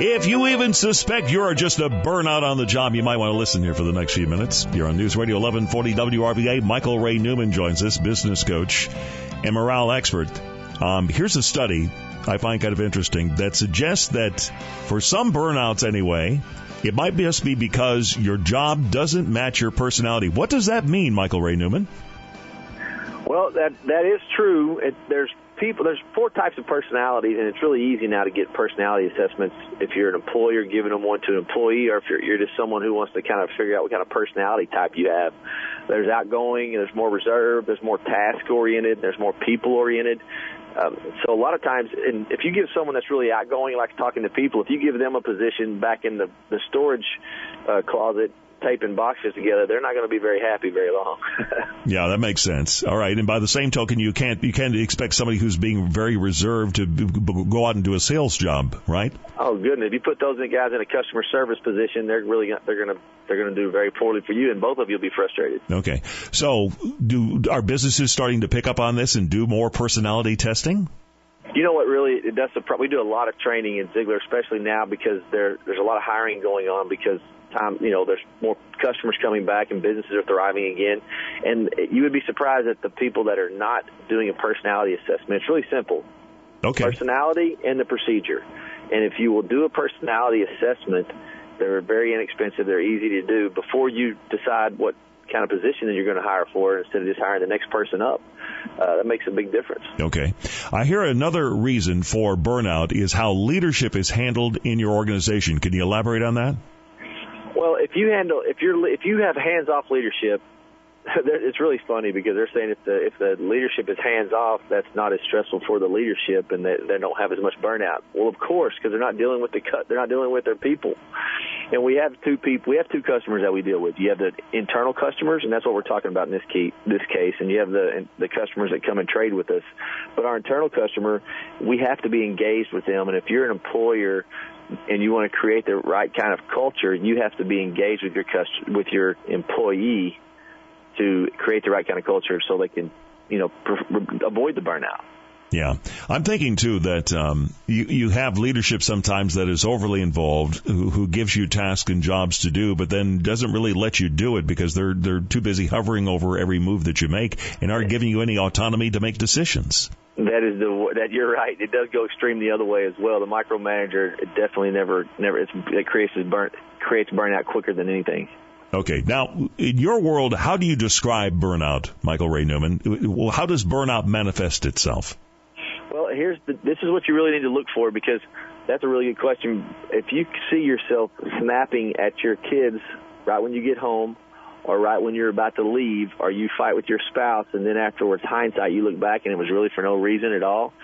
If you even suspect you're just a burnout on the job, you might want to listen here for the next few minutes. You're on News Radio 1140 WRVA. Michael Ray Newman joins us, business coach and morale expert. Here's a study I find kind of interesting that suggests that for some burnouts anyway, it might just be because your job doesn't match your personality. What does that mean, Michael Ray Newman? Well, that is true. There's 4 types of personalities, and it's really easy now to get personality assessments if you're an employer giving them one to an employee, or if you're just someone who wants to kind of figure out what kind of personality type you have. There's outgoing, there's more reserved, there's more task-oriented, there's more people-oriented. So a lot of times, and if you give someone that's really outgoing, like talking to people, if you give them a position back in the storage closet, taping boxes together, they're not going to be very happy very long. Yeah, that makes sense. All right, and by the same token, you can't expect somebody who's being very reserved to go out and do a sales job, right? Oh goodness, if you put those guys in a customer service position, they're going to do very poorly for you, and both of you will be frustrated. Okay, so are businesses starting to pick up on this and do more personality testing? You know what, really, we do a lot of training in ZIGLAR, especially now because there's a lot of hiring going on because there's more customers coming back and businesses are thriving again. And you would be surprised at the people that are not doing a personality assessment. It's really simple. Okay. Personality and the procedure. And if you will do a personality assessment, they're very inexpensive. They're easy to do before you decide what kind of position that you're going to hire for instead of just hiring the next person up. That makes a big difference. Okay. I hear another reason for burnout is how leadership is handled in your organization. Can you elaborate on that? Well, if you have hands-off leadership, it's really funny because they're saying if the leadership is hands-off, that's not as stressful for the leadership, and they don't have as much burnout. Well, of course, because they're not dealing with they're not dealing with their people. And we have two customers that we deal with. You have the internal customers, and that's what we're talking about in this case, and you have the customers that come and trade with us. But our internal customer, we have to be engaged with them, and if you're an employer and you want to create the right kind of culture, you have to be engaged with your employee to create the right kind of culture so they can, avoid the burnout. Yeah. I'm thinking, too, that you have leadership sometimes that is overly involved, who gives you tasks and jobs to do, but then doesn't really let you do it because they're too busy hovering over every move that you make and aren't giving you any autonomy to make decisions. That you're right. It does go extreme the other way as well. The micromanager definitely it creates burnout quicker than anything. Okay. Now, in your world, how do you describe burnout, Michael Ray Newman? Well, how does burnout manifest itself? Well, this is what you really need to look for, because that's a really good question. If you see yourself snapping at your kids right when you get home or right when you're about to leave, or you fight with your spouse and then afterwards, hindsight, you look back and it was really for no reason at all,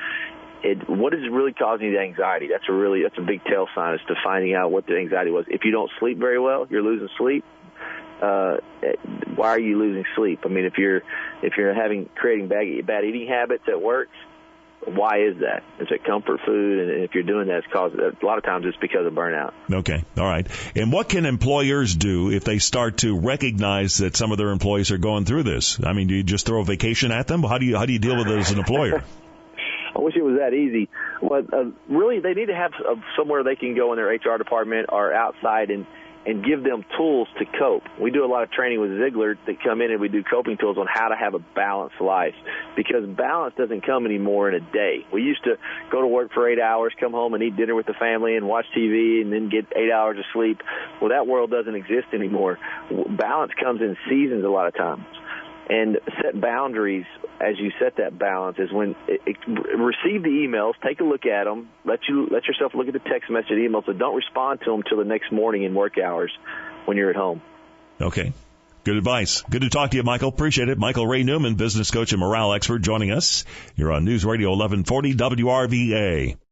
what is really causing you the anxiety? That's a big tell sign as to finding out what the anxiety was. If you don't sleep very well, you're losing sleep. Why are you losing sleep? I mean, if you're creating bad eating habits at work, why is that? Is it comfort food? And if you're doing that, a lot of times it's because of burnout. Okay. All right. And what can employers do if they start to recognize that some of their employees are going through this? I mean, do you just throw a vacation at them? How do you deal with it as an employer? I wish it was that easy. But really, they need to have somewhere they can go in their HR department or outside and give them tools to cope. We do a lot of training with ZIGLAR that come in and we do coping tools on how to have a balanced life, because balance doesn't come anymore in a day. We used to go to work for 8 hours, come home and eat dinner with the family and watch TV and then get 8 hours of sleep. Well, that world doesn't exist anymore. Balance comes in seasons a lot of times. And set boundaries as you set that balance is when receive the emails, take a look at them, let yourself look at the text message emails, but don't respond to them till the next morning in work hours when you're at home. Okay. Good advice. Good to talk to you, Michael. Appreciate it. Michael Ray Newman, business coach and morale expert, joining us. You're on News Radio 1140 WRVA.